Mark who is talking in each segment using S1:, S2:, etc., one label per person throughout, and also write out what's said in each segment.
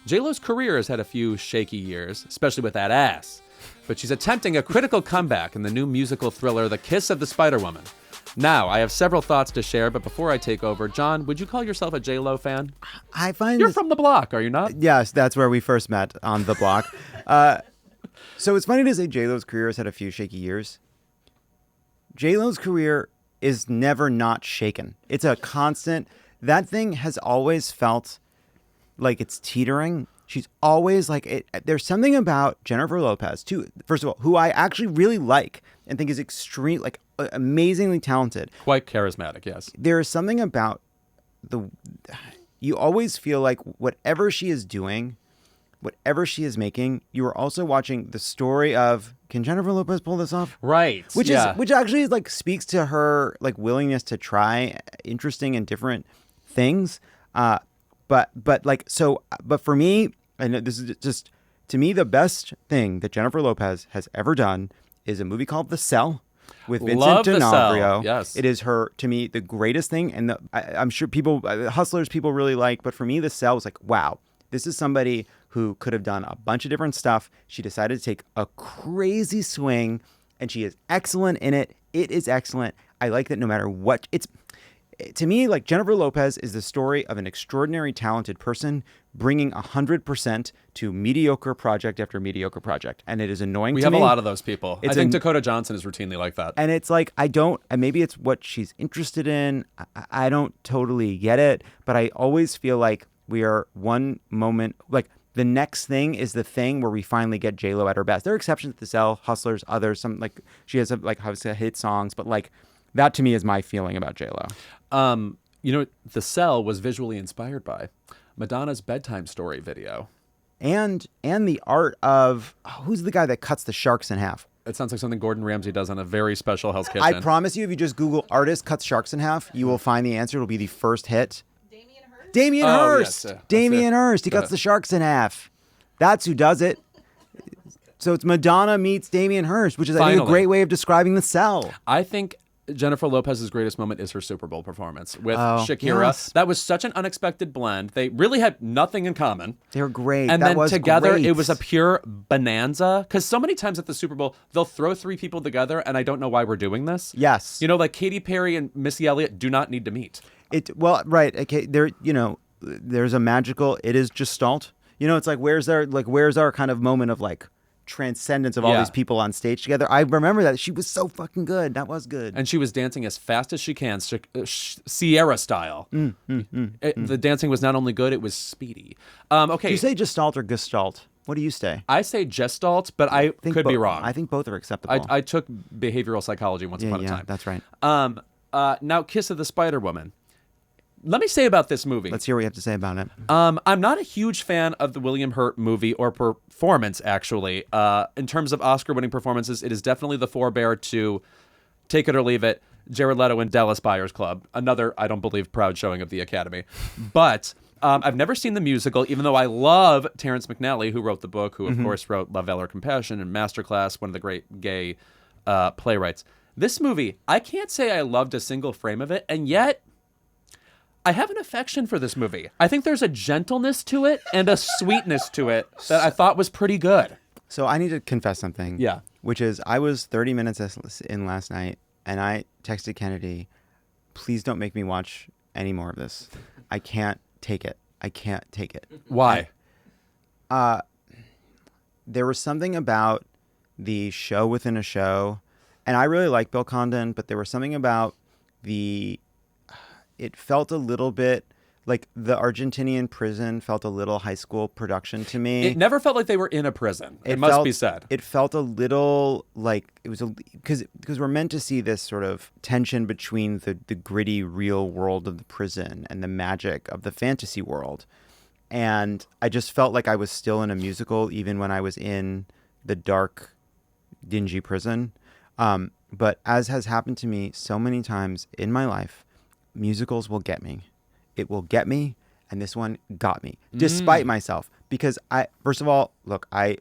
S1: J-Lo's career has had a few shaky years, especially with that ass. But she's attempting a critical comeback in the new musical thriller, The Kiss of the Spider-Woman. Now, I have several thoughts to share, but before I take over, Jon, would you call yourself a J-Lo fan?
S2: I find
S1: You're from the block, are you not?
S2: Yes, that's where we first met, on the block. So it's funny to say J-Lo's career has had a few shaky years. J-Lo's career is never not shaken. It's a constant. That thing has always felt like it's teetering. She's always like it. There's something about Jennifer Lopez, too. First of all, who I actually really like and think is amazingly talented.
S1: Quite charismatic, yes.
S2: There is something about you always feel like whatever she is doing, whatever she is making, you are also watching the story of, can Jennifer Lopez pull this off?
S1: Right.
S2: Which actually like speaks to her like willingness to try interesting and different things. But for me, and this is just, to me, the best thing that Jennifer Lopez has ever done is a movie called The Cell with Vincent D'Onofrio.
S1: Yes.
S2: It is to me, the greatest thing. And I'm sure Hustlers people really like, but for me, The Cell was like, wow, this is somebody who could have done a bunch of different stuff. She decided to take a crazy swing, and she is excellent in it. It is excellent. I like that no matter what. To me, like, Jennifer Lopez is the story of an extraordinary talented person bringing 100% to mediocre project after mediocre project. And it is annoying to me.
S1: We have a lot of those people. I think Dakota Johnson is routinely like that.
S2: And it's like, maybe it's what she's interested in. I don't totally get it, but I always feel like we are one moment, like, the next thing is the thing where we finally get J-Lo at her best. There are exceptions to The Cell, Hustlers, others. Some, like, she has obviously hit songs, but like, that to me is my feeling about J-Lo.
S1: The Cell was visually inspired by Madonna's Bedtime Story video.
S2: And the art of, who's the guy that cuts the sharks in half?
S1: It sounds like something Gordon Ramsay does on a very special Hell's Kitchen.
S2: I promise you, if you just Google artist cuts sharks in half, you will find the answer. It'll be the first hit. Damien Hirst.
S1: Yes,
S2: Damien Hirst. He cuts the sharks in half. That's who does it. So it's Madonna meets Damien Hirst, which is, I think, a great way of describing The Cell.
S1: I think Jennifer Lopez's greatest moment is her Super Bowl performance with Shakira.
S2: Yes.
S1: That was such an unexpected blend. They really had nothing in common.
S2: They were great.
S1: And
S2: that
S1: then together,
S2: great.
S1: it was a pure bonanza. Because so many times at the Super Bowl, they'll throw three people together, and I don't know why we're doing this.
S2: Yes.
S1: Like Katy Perry and Missy Elliott do not need to meet.
S2: Right. Okay. There's a magical. It is Gestalt. It's like where's our kind of moment of like transcendence of all these people on stage together. I remember that she was so fucking good. That was good.
S1: And she was dancing as fast as she can, Sierra style. The dancing was not only good, it was speedy. Okay.
S2: Do you say Gestalt or Gestalt? What do you say?
S1: I say Gestalt, but I could be wrong.
S2: I think both are acceptable.
S1: I took behavioral psychology once upon a time.
S2: That's right.
S1: Now, Kiss of the Spider-Woman. Let me say about this movie.
S2: Let's hear what you have to say about it.
S1: I'm not a huge fan of the William Hurt movie or performance, actually. In terms of Oscar-winning performances, it is definitely the forebear to Take It or Leave It, Jared Leto and Dallas Buyers Club. Another, I don't believe, proud showing of the Academy. But I've never seen the musical, even though I love Terrence McNally, who wrote the book, who, of course, wrote Love, Valor, Compassion and Masterclass, one of the great gay playwrights. This movie, I can't say I loved a single frame of it, and yet I have an affection for this movie. I think there's a gentleness to it and a sweetness to it that I thought was pretty good.
S2: So I need to confess something.
S1: Yeah.
S2: Which is, I was 30 minutes in last night, and I texted Kennedy, please don't make me watch any more of this. I can't take it. I can't take it.
S1: Why?
S2: There was something about the show within a show, and I really like Bill Condon, but there was something about it felt a little bit like the Argentinian prison felt a little high school production to me.
S1: It never felt like they were in a prison. It must be said.
S2: It felt a little like it was because we're meant to see this sort of tension between the gritty real world of the prison and the magic of the fantasy world. And I just felt like I was still in a musical even when I was in the dark, dingy prison. But as has happened to me so many times in my life, musicals will get me. It will get me, and this one got me, despite myself. Because first of all, look, my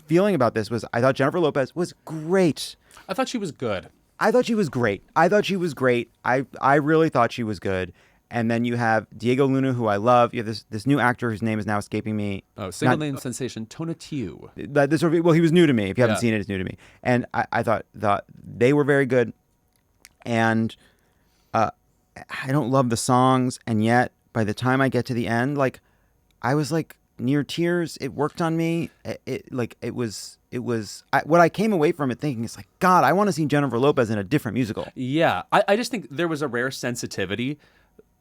S2: feeling about this was I thought Jennifer Lopez was great.
S1: I thought she was good.
S2: I thought she was great. I really thought she was good. And then you have Diego Luna, who I love. You have this new actor whose name is now escaping me.
S1: Oh, single name sensation Tonatiuh.
S2: Well, he was new to me. If you haven't
S1: Yeah.
S2: seen it, it's new to me. And I thought they were very good. And I don't love the songs, and yet by the time I get to the end, like I was like near tears. It worked on me. What I came away from it thinking is like, God, I want to see Jennifer Lopez in a different musical.
S1: Yeah, I just think there was a rare sensitivity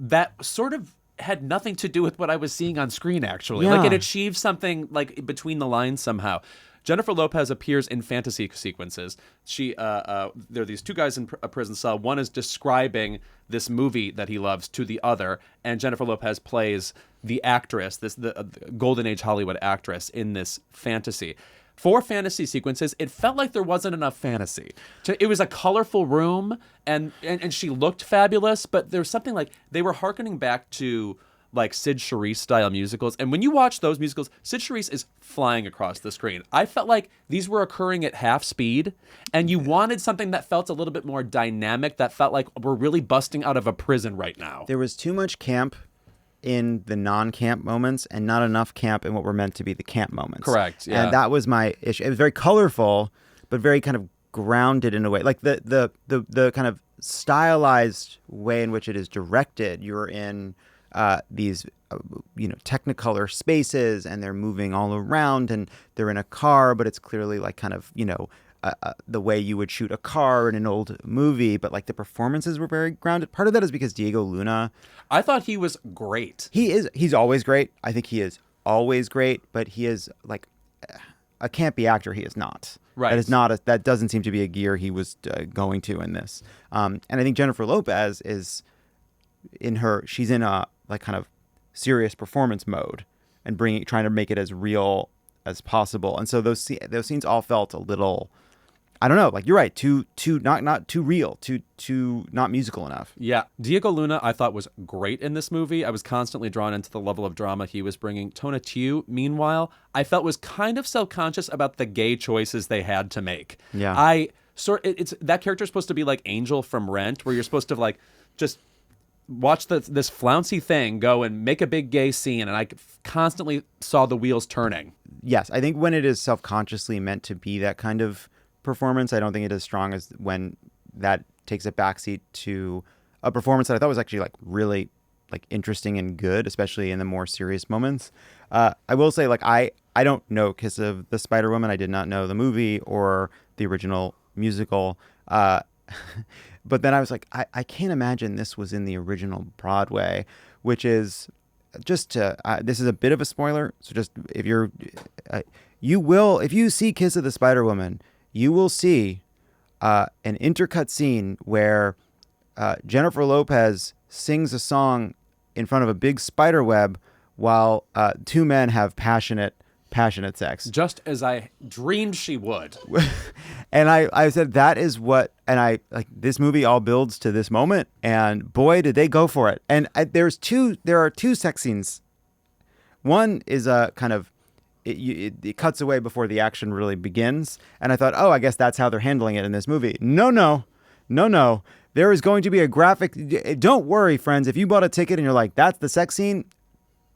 S1: that sort of had nothing to do with what I was seeing on screen, actually.
S2: Yeah.
S1: Like, it achieved something, like, between the lines somehow. Jennifer Lopez appears in fantasy sequences. There are these two guys in a prison cell. One is describing this movie that he loves to the other, and Jennifer Lopez plays the actress, the Golden Age Hollywood actress in this fantasy. For fantasy sequences, it felt like there wasn't enough fantasy. It was a colorful room, and she looked fabulous, but there was something like they were hearkening back to like Sid Charisse style musicals. And when you watch those musicals, Sid Charisse is flying across the screen. I felt like these were occurring at half speed, and you wanted something that felt a little bit more dynamic, that felt like we're really busting out of a prison right now.
S2: There was too much camp in the non-camp moments and not enough camp in what were meant to be the camp moments.
S1: Correct, yeah.
S2: And that was my issue. It was very colorful, but very kind of grounded in a way. Like the kind of stylized way in which it is directed. You're in these technicolor spaces, and they're moving all around, and they're in a car, but it's clearly like kind of the way you would shoot a car in an old movie, but like the performances were very grounded. Part of that is because Diego Luna,
S1: I thought he was great.
S2: he's always great. I think he is always great, but he is like a campy actor. He is not.
S1: Right.
S2: That doesn't seem to be a gear he was going to in this. And I think Jennifer Lopez is she's in a like kind of serious performance mode and trying to make it as real as possible. And so those scenes all felt a little, I don't know, like you're right, too not too real, too not musical enough.
S1: Yeah. Diego Luna, I thought, was great in this movie. I was constantly drawn into the level of drama he was bringing. Tonatiuh, meanwhile, I felt was kind of self-conscious about the gay choices they had to make.
S2: Yeah.
S1: It's that character's supposed to be like Angel from Rent, where you're supposed to like just watch this flouncy thing go and make a big gay scene, and I constantly saw the wheels turning.
S2: Yes, I think when it is self-consciously meant to be that kind of performance, I don't think it is as strong as when that takes a backseat to a performance that I thought was actually like really like interesting and good, especially in the more serious moments. I will say, like, I don't know Kiss of the Spider Woman. I did not know the movie or the original musical. But then I was like, I can't imagine this was in the original Broadway, which is just this is a bit of a spoiler. So just if you see Kiss of the Spider Woman, you will see an intercut scene where Jennifer Lopez sings a song in front of a big spider web while two men have passionate sex.
S1: Just as I dreamed she would.
S2: And I said, that is what, and I like, this movie all builds to this moment, and boy, did they go for it. And there are two sex scenes. One is a kind of, it cuts away before the action really begins. And I thought, oh, I guess that's how they're handling it in this movie. No. There is going to be a graphic. Don't worry, friends. If you bought a ticket and you're like, that's the sex scene,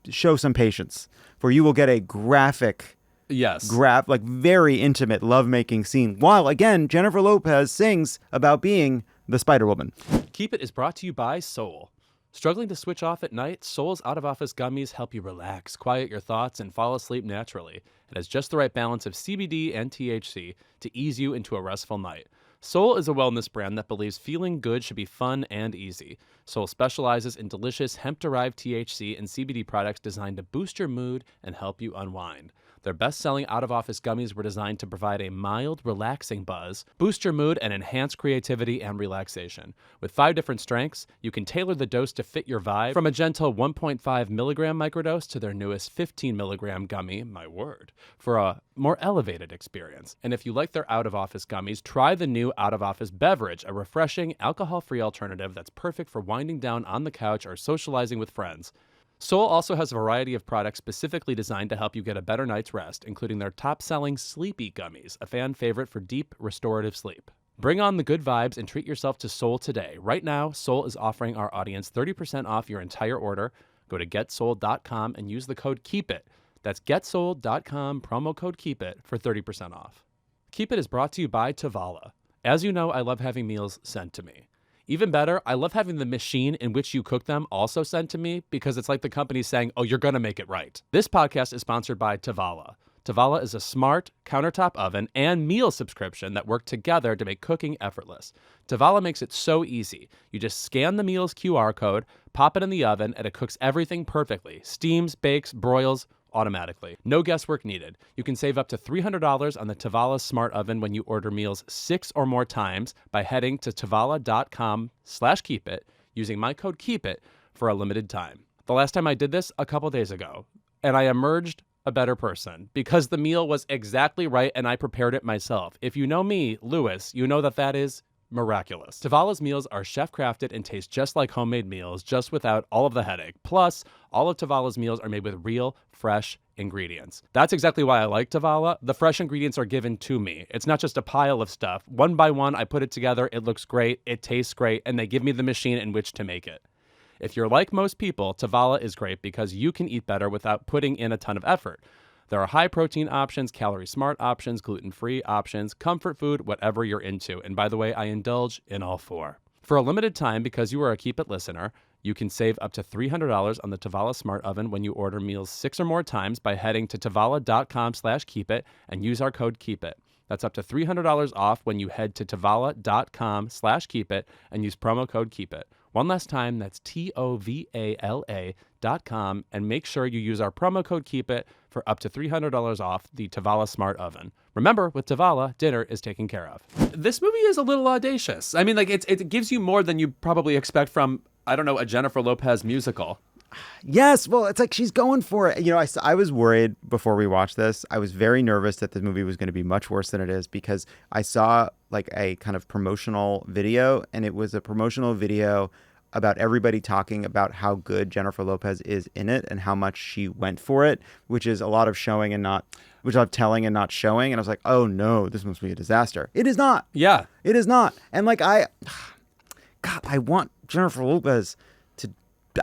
S2: show some patience, for you will get a graphic, like very intimate lovemaking scene. While again, Jennifer Lopez sings about being the Spider-Woman.
S1: Keep It is brought to you by Soul. Struggling to switch off at night? Soul's out-of-office gummies help you relax, quiet your thoughts, and fall asleep naturally. It has just the right balance of CBD and THC to ease you into a restful night. Soul is a wellness brand that believes feeling good should be fun and easy. Soul specializes in delicious hemp-derived THC and CBD products designed to boost your mood and help you unwind. Their best-selling out-of-office gummies were designed to provide a mild, relaxing buzz, boost your mood, and enhance creativity and relaxation. With 5 different strengths, you can tailor the dose to fit your vibe, from a gentle 1.5 milligram microdose to their newest 15 milligram gummy, my word, for a more elevated experience. And if you like their out-of-office gummies, try the new out-of-office beverage, a refreshing, alcohol-free alternative that's perfect for winding down on the couch or socializing with friends. Soul also has a variety of products specifically designed to help you get a better night's rest, including their top-selling Sleepy Gummies, a fan favorite for deep, restorative sleep. Bring on the good vibes and treat yourself to Soul today. Right now, Soul is offering our audience 30% off your entire order. Go to getsoul.com and use the code KEEPIT. That's getsoul.com, promo code KEEPIT for 30% off. Keep It is brought to you by Tavala. As you know, I love having meals sent to me. Even better, I love having the machine in which you cook them also sent to me because it's like the company saying, oh, you're going to make it right. This podcast is sponsored by Tavala. Tavala is a smart countertop oven and meal subscription that work together to make cooking effortless. Tavala makes it so easy. You just scan the meal's QR code, pop it in the oven, and it cooks everything perfectly. Steams, bakes, broils, automatically. No guesswork needed. You can save up to $300 on the Tavala Smart Oven when you order meals 6 or more times by heading to tavala.com/keepit using my code KEEPIT for a limited time. The last time I did this, a couple days ago, and I emerged a better person because the meal was exactly right and I prepared it myself. If you know me, Louis, you know that that is miraculous. Tavala's meals are chef-crafted and taste just like homemade meals, just without all of the headache. Plus, all of Tavala's meals are made with real, fresh ingredients. That's exactly why I like Tavala. The fresh ingredients are given to me. It's not just a pile of stuff. One by one, I put it together. It looks great. It tastes great. And they give me the machine in which to make it. If you're like most people, Tavala is great because you can eat better without putting in a ton of effort. There are high protein options, calorie smart options, gluten-free options, comfort food, whatever you're into. And by the way, I indulge in all 4. For a limited time, because you are a Keep It listener, you can save up to $300 on the Tavala Smart Oven when you order meals 6 or more times by heading to tavala.com/keepit and use our code KEEPIT. That's up to $300 off when you head to tavala.com/keepit and use promo code KEEPIT. One last time, that's TOVALA.com, and make sure you use our promo code KEEPIT for up to $300 off the Tavala Smart Oven. Remember, with Tavala, dinner is taken care of. This movie is a little audacious. I mean, like it gives you more than you probably expect from, I don't know, a Jennifer Lopez musical.
S2: Yes, well, it's like she's going for it. You know, I was worried before we watched this. I was very nervous that the movie was going to be much worse than it is because I saw like a kind of promotional video, and it was a promotional video about everybody talking about how good Jennifer Lopez is in it and how much she went for it, which is a lot of showing and not, which a lot of telling and not showing. And I was like, oh no, this must be a disaster. It is not.
S1: Yeah.
S2: It is not. And like, I want Jennifer Lopez to,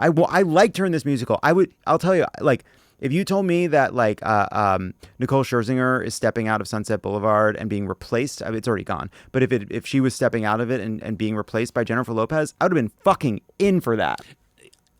S2: I liked her in this musical. I'll tell you, like, if you told me that like Nicole Scherzinger is stepping out of Sunset Boulevard and being replaced, I mean, it's already gone. But if she was stepping out of it and being replaced by Jennifer Lopez, I would have been fucking in for that.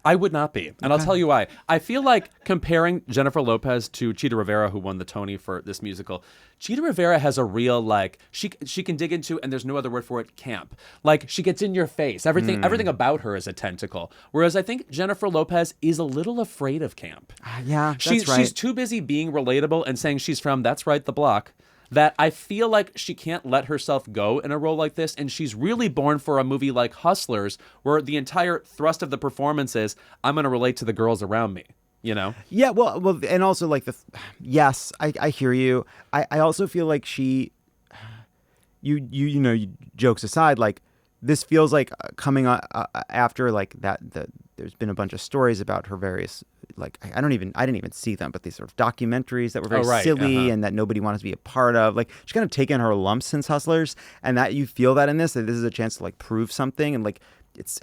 S1: I would not be. And I'll tell you why. I feel like comparing Jennifer Lopez to Chita Rivera, who won the Tony for this musical, Chita Rivera has a real, like, she can dig into, and there's no other word for it, camp. Like, she gets in your face. Everything about her is a tentacle. Whereas I think Jennifer Lopez is a little afraid of camp.
S2: Yeah, that's right.
S1: She's too busy being relatable and saying she's from, that's right, the block, that I feel like she can't let herself go in a role like this, and she's really born for a movie like Hustlers, where the entire thrust of the performance is, I'm going to relate to the girls around me, you know?
S2: Yeah, well, and also like yes, I hear you. I also feel like she, you know, jokes aside, like this feels like coming after like that. There's been a bunch of stories about her various, like, I didn't even see them, but these sort of documentaries that were very silly and that nobody wanted to be a part of. Like, she's kind of taken her lumps since Hustlers, and that you feel that in this, that this is a chance to like prove something. And like, it's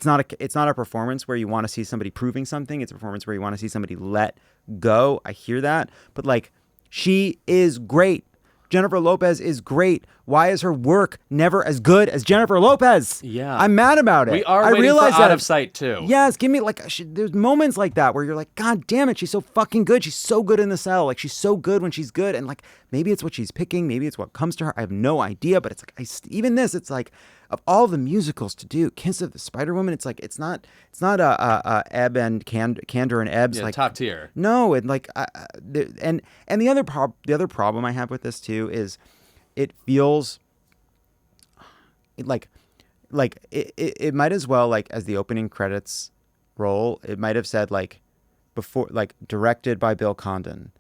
S2: not a performance where you want to see somebody proving something. It's a performance where you want to see somebody let go. I hear that, but like, she is great. Jennifer Lopez is great. Why is her work never as good as Jennifer Lopez?
S1: Yeah.
S2: I'm mad about it.
S1: We are waiting for Out of Sight, too.
S2: Yes, give me, like, there's moments like that where you're like, God damn it, she's so fucking good. She's so good in The Cell. Like, she's so good when she's good. And, like, maybe it's what she's picking. Maybe it's what comes to her. I have no idea. But it's like, even this, it's like, of all the musicals to do, Kiss of the Spider-Woman, it's like, it's not a Ebb and Candor and Ebb's, like,
S1: top tier.
S2: No, and like, and the other problem I have with this too is, it feels like it might as well, like, as the opening credits roll, it might have said like before, like, directed by Bill Condon.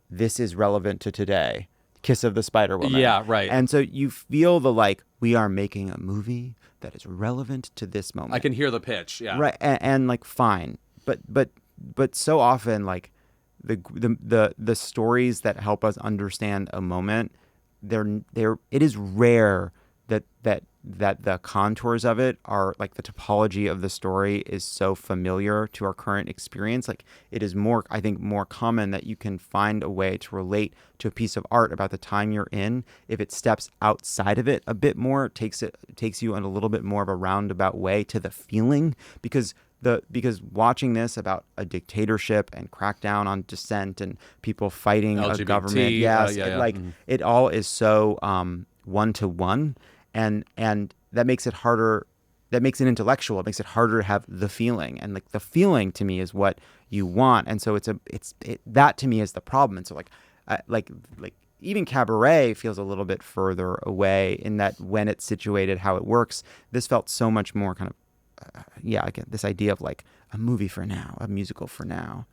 S2: This is relevant to today. Kiss of the Spider-Woman.
S1: Yeah, right.
S2: And so you feel the, like, we are making a movie that is relevant to this moment.
S1: I can hear the pitch. Yeah.
S2: Right. And like, fine. But so often, like, the stories that help us understand a moment it is rare that the contours of it are like the topology of the story is so familiar to our current experience. Like it is I think more common that you can find a way to relate to a piece of art about the time you're in if it steps outside of it a bit more, takes you in a little bit more of a roundabout way to the feeling, because watching this about a dictatorship and crackdown on dissent and people fighting
S1: LGBT,
S2: a government, it all is so one-to-one. And that makes it harder. That makes it intellectual. It makes it harder to have the feeling. And like the feeling to me is what you want. And so that to me is the problem. And so like even Cabaret feels a little bit further away in that when it's situated, how it works. This felt so much more kind of again, this idea of like a movie for now, a musical for now.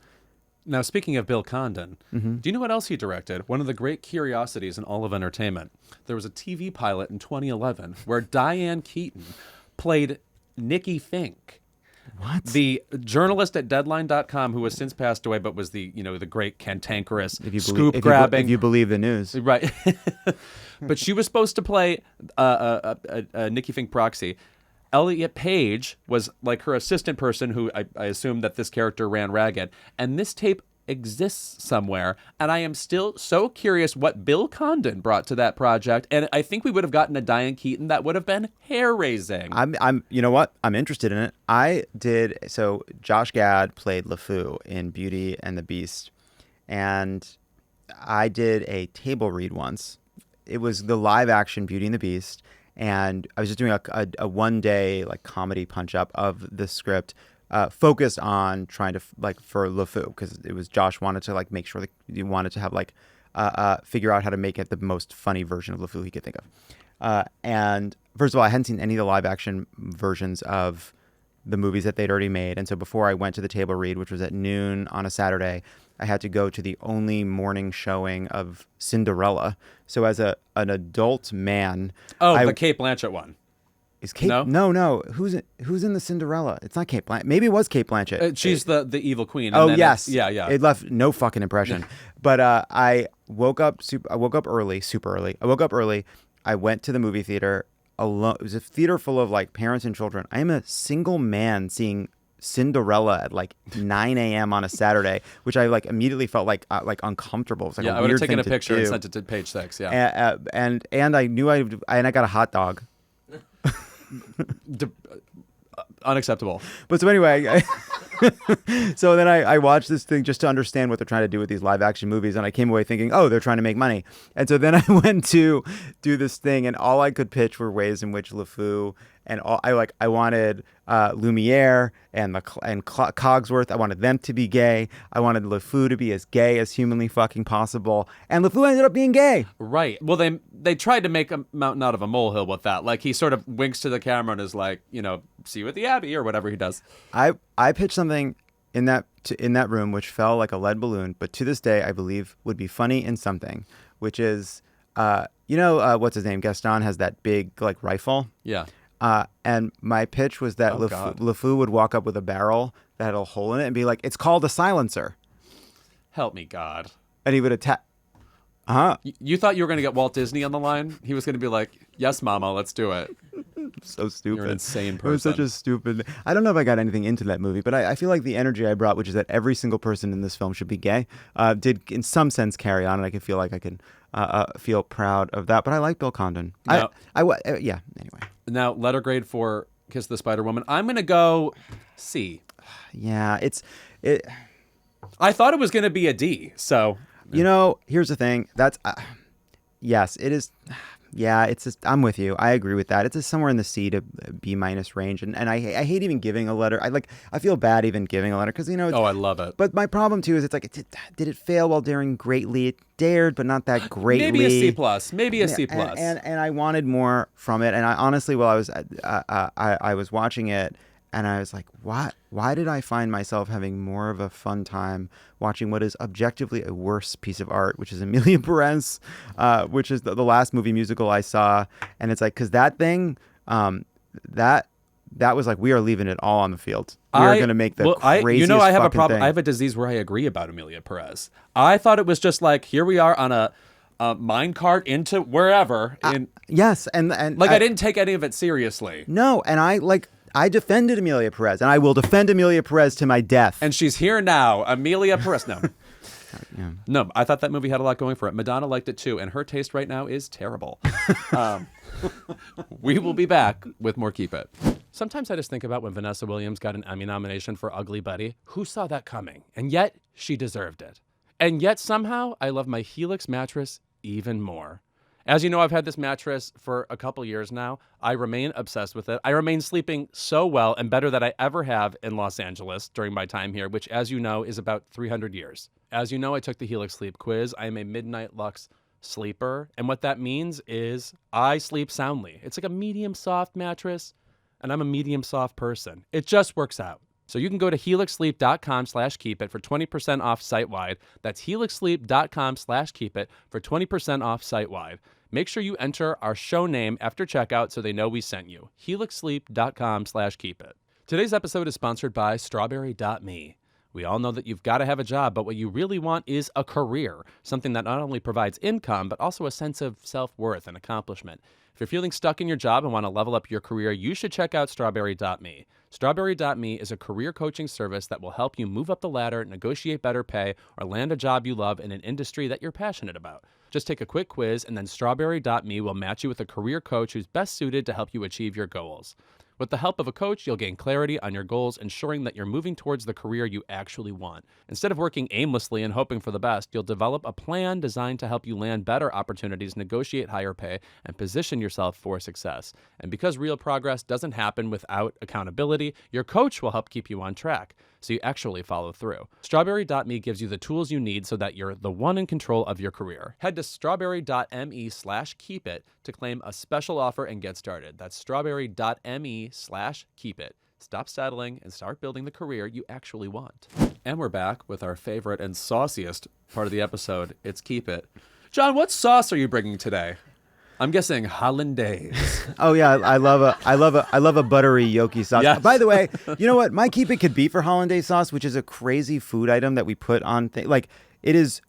S1: Now, speaking of Bill Condon, do you know what else he directed? One of the great curiosities in all of entertainment. There was a TV pilot in 2011 where Diane Keaton played Nikki Fink.
S2: What?
S1: The journalist at Deadline.com who has since passed away, but was the great cantankerous scoop-grabbing.
S2: If you believe the news.
S1: Right. But she was supposed to play a Nikki Fink proxy. Elliot Page was like her assistant person who I assume that this character ran ragged. And this tape exists somewhere. And I am still so curious what Bill Condon brought to that project. And I think we would have gotten a Diane Keaton that would have been hair-raising.
S2: You know what? I'm interested in it. So Josh Gad played LeFou in Beauty and the Beast. And I did a table read once. It was the live action Beauty and the Beast. And I was just doing a one-day like comedy punch-up of the script, focused on trying to for LeFou, because it was Josh wanted to like make sure that he wanted to have like figure out how to make it the most funny version of LeFou he could think of. And first of all, I hadn't seen any of the live-action versions of the movies that they'd already made, and so before I went to the table read, which was at noon on a Saturday, I had to go to the only morning showing of Cinderella. So as an adult man,
S1: the Cate Blanchett one.
S2: Is Kate? No. Who's in the Cinderella? It's not Cate Blanchett. Maybe it was Cate Blanchett.
S1: She's the evil queen.
S2: And yes.
S1: Yeah.
S2: It left no fucking impression. But I woke up early, super early. I woke up early. I went to the movie theater alone. It was a theater full of like parents and children. I am a single man seeing Cinderella at like 9 a.m. on a Saturday, which I like immediately felt like uncomfortable. It was like a
S1: I would have
S2: weird
S1: taken
S2: thing
S1: a picture
S2: to
S1: and
S2: do.
S1: sent it to page 6. Yeah.
S2: And I knew I got a hot dog.
S1: Unacceptable.
S2: But so anyway, so then I watched this thing just to understand what they're trying to do with these live action movies, and I came away thinking, oh, they're trying to make money. And so then I went to do this thing, and all I could pitch were ways in which LeFou and I wanted Lumiere and Cogsworth. I wanted them to be gay. I wanted LeFou to be as gay as humanly fucking possible, and LeFou ended up being gay.
S1: Right. Well, they tried to make a mountain out of a molehill with that. Like he sort of winks to the camera and is like, see you at the Abbey or whatever he does.
S2: I pitched something in that room which fell like a lead balloon, but to this day I believe would be funny in something, which is what's his name? Gaston has that big like rifle.
S1: Yeah.
S2: And my pitch was that LeFou would walk up with a barrel that had a hole in it and be like, "It's called a silencer."
S1: Help me, God.
S2: And he would attack.
S1: You thought you were going to get Walt Disney on the line? He was going to be like, "Yes, Mama, let's do it."
S2: So stupid.
S1: You're an insane person.
S2: It was such a stupid. I don't know if I got anything into that movie, but I feel like the energy I brought, which is that every single person in this film should be gay, did in some sense carry on, and I could feel like I can feel proud of that. But I like Bill Condon.
S1: No.
S2: Anyway.
S1: Now, letter grade for Kiss the Spider Woman. I'm going to go C.
S2: Yeah,
S1: I thought it was going to be a D. So
S2: here's the thing. That's yes, it is. Yeah, it's just, I'm with you. I agree with that. It's just somewhere in the C to B minus range, and I hate even giving a letter. I feel bad even giving a letter because
S1: I love it.
S2: But my problem too is it's like did it fail while daring greatly? It dared, but not that greatly.
S1: Maybe a C plus. Maybe a C plus.
S2: And I wanted more from it. And I honestly, while I was watching it, and I was like, why did I find myself having more of a fun time watching what is objectively a worse piece of art, which is Emilia Perez, which is the last movie musical I saw. And it's like, because that thing, that was like, we are leaving it all on the field. We are going to make the craziest
S1: I have a problem.
S2: thing.
S1: I have a disease where I agree about Emilia Perez. I thought it was just like, here we are on minecart into wherever.
S2: Yes, and
S1: like I didn't take any of it seriously.
S2: No, and I defended Amelia Perez, and I will defend Amelia Perez to my death.
S1: And she's here now, Amelia Perez. No. No, I thought that movie had a lot going for it. Madonna liked it too, and her taste right now is terrible. We will be back with more Keep It. Sometimes I just think about when Vanessa Williams got an Emmy nomination for Ugly Buddy. Who saw that coming? And yet, she deserved it. And yet, somehow, I love my Helix mattress even more. As you know, I've had this mattress for a couple years now. I remain obsessed with it. I remain sleeping so well and better than I ever have in Los Angeles during my time here, which, as you know, is about 300 years. As you know, I took the Helix Sleep Quiz. I am a Midnight Lux sleeper. And what that means is I sleep soundly. It's like a medium soft mattress, and I'm a medium soft person. It just works out. So you can go to helixsleep.com/keepit for 20% off site-wide. That's helixsleep.com/keepit for 20% off site-wide. Make sure you enter our show name after checkout so they know we sent you. helixsleep.com/keepit. Today's episode is sponsored by strawberry.me. We all know that you've got to have a job, but what you really want is a career, something that not only provides income, but also a sense of self-worth and accomplishment. If you're feeling stuck in your job and want to level up your career, you should check out strawberry.me. Strawberry.me is a career coaching service that will help you move up the ladder, negotiate better pay, or land a job you love in an industry that you're passionate about. Just take a quick quiz, and then strawberry.me will match you with a career coach who's best suited to help you achieve your goals. With the help of a coach, you'll gain clarity on your goals, ensuring that you're moving towards the career you actually want. Instead of working aimlessly and hoping for the best, you'll develop a plan designed to help you land better opportunities, negotiate higher pay, and position yourself for success. And because real progress doesn't happen without accountability, your coach will help keep you on track, so you actually follow through. Strawberry.me gives you the tools you need so that you're the one in control of your career. Head to strawberry.me/keepit to claim a special offer and get started. That's strawberry.me/keepit. Stop settling and start building the career you actually want. And we're back with our favorite and sauciest part of the episode. It's Keep It. Jon, what sauce are you bringing today? I'm guessing hollandaise.
S2: Oh yeah, I love a buttery yolky sauce.
S1: Yes.
S2: By the way, you know what? My Keep It could be for hollandaise sauce, which is a crazy food item that we put on like it is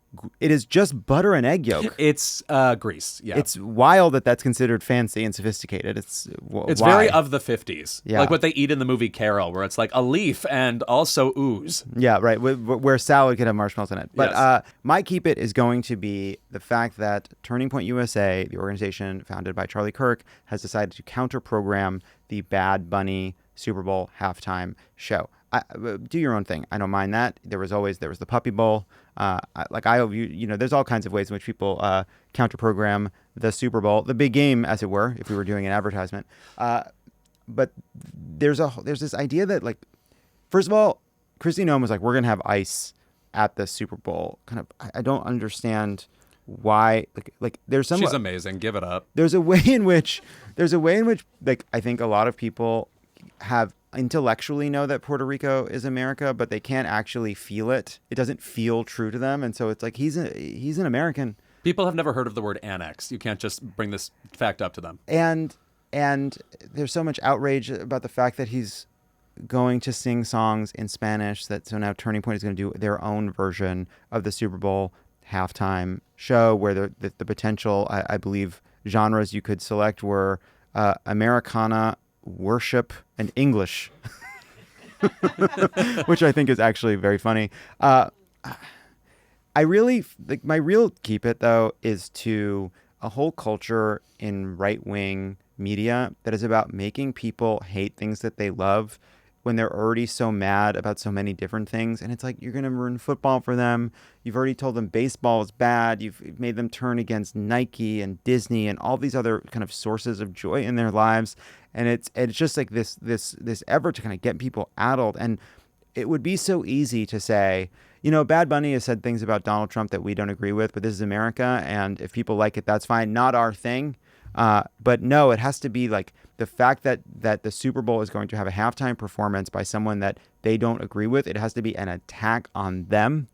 S2: just butter and egg yolk.
S1: It's grease. Yeah.
S2: It's wild that that's considered fancy and sophisticated. It's why?
S1: Very of the 50s.
S2: Yeah.
S1: Like what they eat in the movie Carol, where it's like a leaf and also ooze.
S2: Yeah, right. Where salad can have marshmallows in it. But
S1: Yes.
S2: my Keep It is going to be the fact that Turning Point USA, the organization founded by Charlie Kirk, has decided to counter-program the Bad Bunny Super Bowl halftime show. Do your own thing. I don't mind that. There was the Puppy Bowl. There's all kinds of ways in which people counter-program the Super Bowl, the big game, as it were, if we were doing an advertisement. But there's this idea that, like, first of all, Kristi Noem was like, we're gonna have ice at the Super Bowl. Kind of, I don't understand why. Like there's some.
S1: She's amazing. Give it up.
S2: There's a way in which like I think a lot of people have intellectually know that Puerto Rico is America, but they can't actually feel it. It doesn't feel true to them, and so it's like he's an American.
S1: People have never heard of the word annex. You can't just bring this fact up to them.
S2: And there's so much outrage about the fact that he's going to sing songs in Spanish. So now Turning Point is going to do their own version of the Super Bowl halftime show, where the potential, I believe, genres you could select were Americana, worship, and English, which I think is actually very funny. I really like my real Keep It though is to a whole culture in right-wing media that is about making people hate things that they love when they're already so mad about so many different things. And it's like, you're going to ruin football for them. You've already told them baseball is bad. You've made them turn against Nike and Disney and all these other kind of sources of joy in their lives. And it's just like this effort to kind of get people addled. And it would be so easy to say, you know, Bad Bunny has said things about Donald Trump that we don't agree with, but this is America. And if people like it, that's fine. Not our thing. But no, it has to be like the fact that the Super Bowl is going to have a halftime performance by someone that they don't agree with. It has to be an attack on them.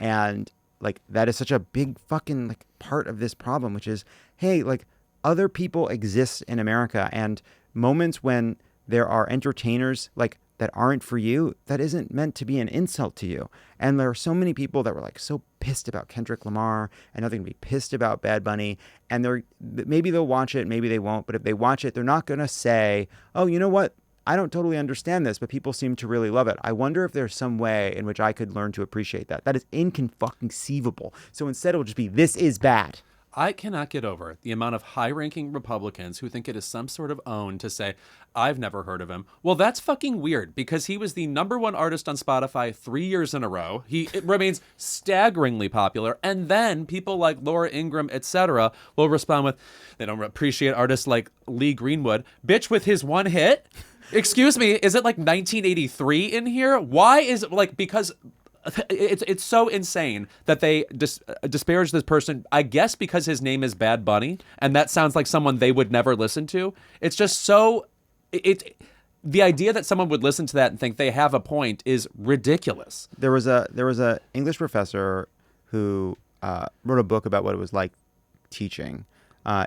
S2: And like, that is such a big fucking like part of this problem, which is, hey, like other people exist in America, and moments when there are entertainers, like that aren't for you, that isn't meant to be an insult to you. And there are so many people that were like so pissed about Kendrick Lamar, and now they're gonna be pissed about Bad Bunny, and maybe they'll watch it, maybe they won't, but if they watch it, they're not gonna say, oh, you know what? I don't totally understand this, but people seem to really love it. I wonder if there's some way in which I could learn to appreciate that. That is inconceivable. So instead it will just be, this is bad.
S1: I cannot get over the amount of high-ranking Republicans who think it is some sort of own to say, I've never heard of him. Well, that's fucking weird because he was the #1 artist on Spotify 3 years in a row. It remains staggeringly popular. And then people like Laura Ingraham, etc., will respond with, they don't appreciate artists like Lee Greenwood. Bitch, with his one hit? Excuse me, is it like 1983 in here? Why is it like, because... It's so insane that they disparage this person, I guess because his name is Bad Bunny, and that sounds like someone they would never listen to. It's just so... the idea that someone would listen to that and think they have a point is ridiculous.
S2: There was a English professor who wrote a book about what it was like teaching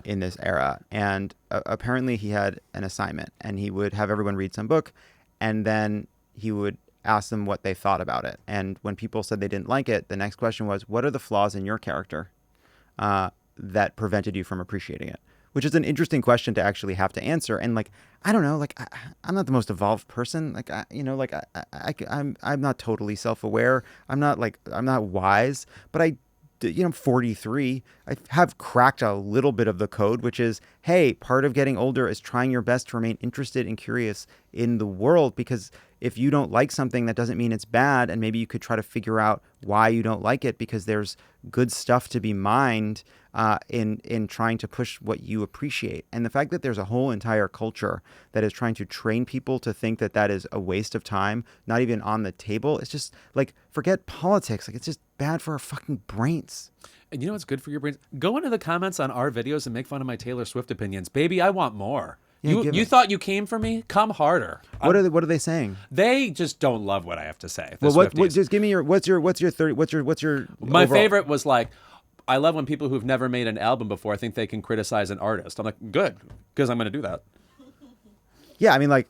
S2: in this era, and apparently he had an assignment, and he would have everyone read some book, and then he would ask them what they thought about it. And when people said they didn't like it, the next question was, what are the flaws in your character that prevented you from appreciating it? Which is an interesting question to actually have to answer. And like, I don't know, like I'm not the most evolved person. Like, I'm not totally self-aware. I'm not wise, but I'm 43. I have cracked a little bit of the code, which is, hey, part of getting older is trying your best to remain interested and curious in the world, because if you don't like something, that doesn't mean it's bad. And maybe you could try to figure out why you don't like it, because there's good stuff to be mined in trying to push what you appreciate. And the fact that there's a whole entire culture that is trying to train people to think that that is a waste of time, not even on the table, it's just like, forget politics. Like, it's just bad for our fucking brains.
S1: And you know what's good for your brains? Go into the comments on our videos and make fun of my Taylor Swift opinions. Baby, I want more.
S2: Yeah,
S1: you thought you came for me? Come harder.
S2: What are they saying?
S1: They just don't love what I have to say.
S2: Well, what just give me your what's your
S1: My
S2: overall?
S1: favorite was like, I love when people who've never made an album before, I think they can criticize an artist. I'm like, good, because I'm going to do that.
S2: Yeah, I mean, like,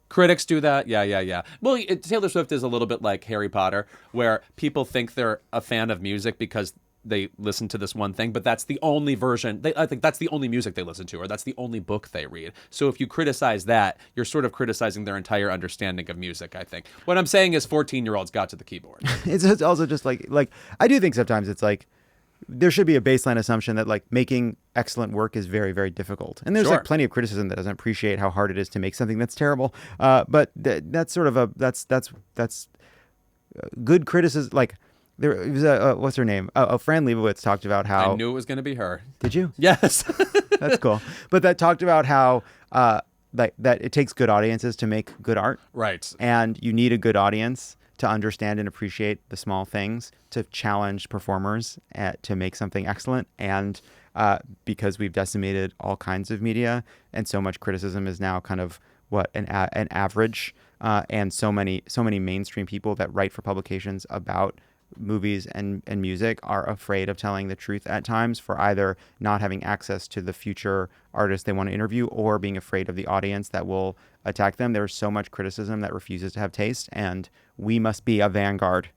S1: critics do that. Yeah. Well, Taylor Swift is a little bit like Harry Potter, where people think they're a fan of music because they listen to this one thing, but that's the only version. I think that's the only music they listen to, or that's the only book they read. So if you criticize that, you're sort of criticizing their entire understanding of music, I think. What I'm saying is 14-year-olds got to the keyboard.
S2: It's also just like I do think sometimes it's like there should be a baseline assumption that like making excellent work is very, very difficult. And there's
S1: Sure.
S2: like plenty of criticism that doesn't appreciate how hard it is to make something that's terrible. But that's sort of that's good criticism. Like, there was what's her name? Fran Lebowitz talked about how...
S1: I knew it was going to be her.
S2: Did you?
S1: Yes.
S2: That's cool. But that talked about how that it takes good audiences to make good art.
S1: Right.
S2: And you need a good audience to understand and appreciate the small things, to challenge performers to make something excellent. And because we've decimated all kinds of media, and so much criticism is now kind of an average, and so many mainstream people that write for publications about movies and music are afraid of telling the truth at times, for either not having access to the future artists they want to interview, or being afraid of the audience that will attack them. There's so much criticism that refuses to have taste, and we must be a vanguard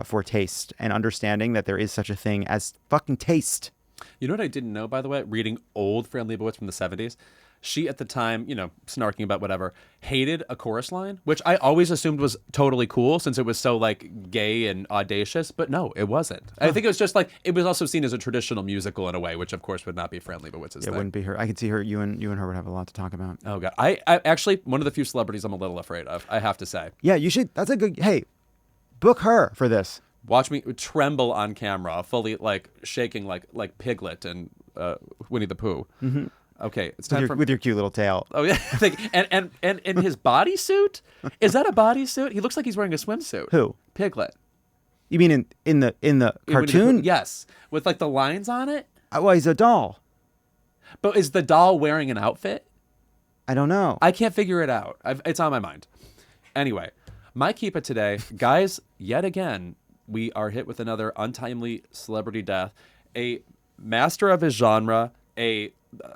S2: for taste and understanding that there is such a thing as fucking taste.
S1: You know what I didn't know, by the way? Reading old Fran Lebowitz from the 70s, she at the time, snarking about whatever, hated a chorus line, which I always assumed was totally cool since it was so like gay and audacious, but no, it wasn't. I think it was just like, it was also seen as a traditional musical in a way, which of course would not be Fran Lebowitz's thing.
S2: It wouldn't be her. I could see her, you and her would have a lot to talk about.
S1: Oh God. I actually, one of the few celebrities I'm a little afraid of, I have to say.
S2: Yeah, you should. That's a good, hey, book her for this.
S1: Watch me tremble on camera, fully like shaking like Piglet and Winnie the Pooh.
S2: Mm-hmm.
S1: Okay, it's time
S2: with your cute little tail.
S1: Oh yeah, and in his bodysuit. Is that a bodysuit? He looks like he's wearing a swimsuit.
S2: Who?
S1: Piglet.
S2: You mean in the cartoon?
S1: Yes, with like the lines on it.
S2: Well, he's a doll.
S1: But is the doll wearing an outfit?
S2: I don't know.
S1: I can't figure it out. It's on my mind. Anyway, my keep it today, guys. Yet again, we are hit with another untimely celebrity death. A master of his genre.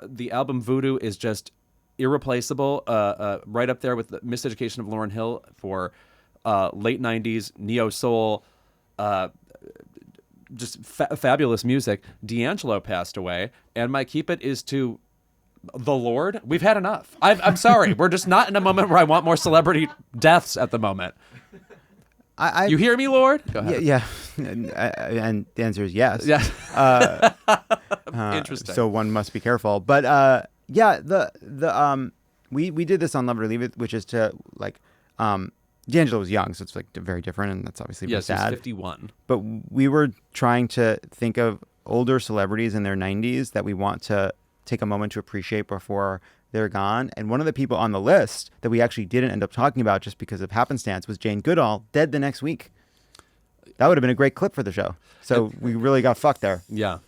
S1: The album Voodoo is just irreplaceable, right up there with the Miseducation of Lauryn Hill for late 90s neo soul, just fabulous music. D'Angelo passed away, and my keep it is to the Lord. We've had enough. I'm sorry. We're just not in a moment where I want more celebrity deaths at the moment. You hear me, Lord? Go ahead.
S2: Yeah. And the answer is yes.
S1: Yeah. Interesting.
S2: So one must be careful. But we did this on Love It or Leave It, which is to like D'Angelo was young, so it's like very different, and that's obviously very sad.
S1: Yes, he's 51.
S2: But we were trying to think of older celebrities in their 90s that we want to take a moment to appreciate before they're gone. And one of the people on the list that we actually didn't end up talking about just because of happenstance was Jane Goodall, dead the next week. That would have been a great clip for the show. So we really got fucked there.
S1: Yeah.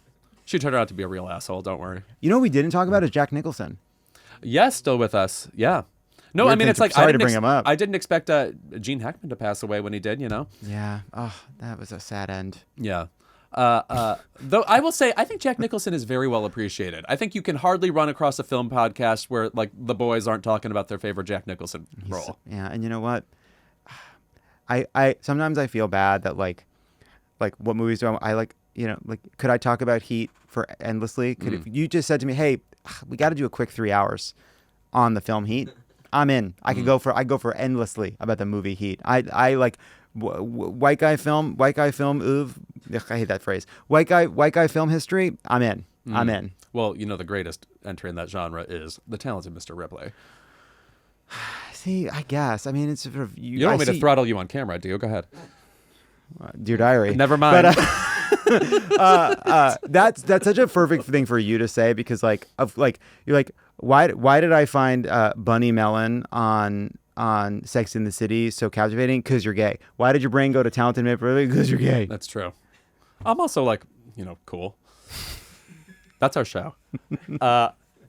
S1: She turned out to be a real asshole, don't worry.
S2: You know what we didn't talk about is Jack Nicholson.
S1: Yes, still with us. Yeah. No,
S2: Weird
S1: I mean,
S2: thing
S1: it's like
S2: sorry to bring him up.
S1: I didn't expect Gene Hackman to pass away when he did, you know?
S2: Yeah. Oh, that was a sad end.
S1: Yeah. Though I will say, I think Jack Nicholson is very well appreciated. I think you can hardly run across a film podcast where like the boys aren't talking about their favorite Jack Nicholson role.
S2: Yeah, and you know what? I sometimes I feel bad that like what movies do I like? You know, like could I talk about Heat for endlessly? If you just said to me, hey, we got to do a quick 3 hours on the film Heat, I'm in. I go for endlessly about the movie Heat. I like. White guy film. Ooh, I hate that phrase. White guy film history. I'm in. I'm in.
S1: Well, you know, the greatest entry in that genre is The Talented Mr. Ripley.
S2: See, I guess. I mean, it's sort of
S1: you don't want me to throttle you on camera, do you? Go ahead.
S2: Dear Diary.
S1: Never mind.
S2: But that's such a perfect thing for you to say because you're like why did I find Bunny Mellon on Sex in the City so captivating? Because you're gay. Why did your brain go to Talented Mr. Ripley? Because you're gay.
S1: That's true. I'm also like, cool. That's our show.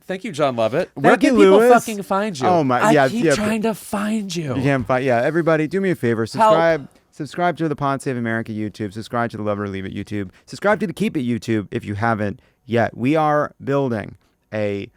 S1: Thank you, Jon Lovett. Where can people fucking find you?
S2: Oh my!
S1: I keep trying to find you.
S2: You can't find. Yeah, everybody, do me a favor. Subscribe to the Pod Save America YouTube. Subscribe to the Love It or Leave It YouTube. Subscribe to the Keep It YouTube if you haven't yet. We are building an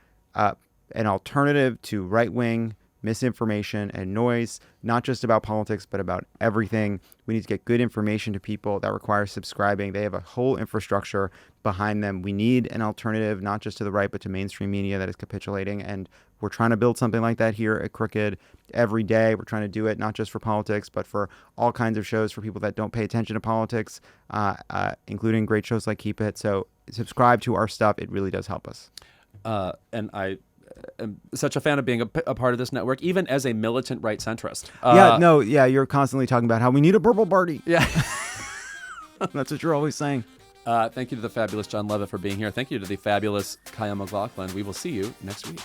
S2: alternative to right wing misinformation and noise, not just about politics, but about everything. We need to get good information to people. That requires subscribing. They have a whole infrastructure behind them. We need an alternative, not just to the right, but to mainstream media that is capitulating. And we're trying to build something like that here at Crooked every day. We're trying to do it not just for politics, but for all kinds of shows for people that don't pay attention to politics, including great shows like Keep It. So subscribe to our stuff. It really does help us.
S1: And I am such a fan of being a part of this network, even as a militant right centrist.
S2: You're constantly talking about how we need a purple party.
S1: Yeah.
S2: That's what you're always saying.
S1: Thank you to the fabulous Jon Lovett for being here. Thank you to the fabulous Kyle McLaughlin. We will see you next week.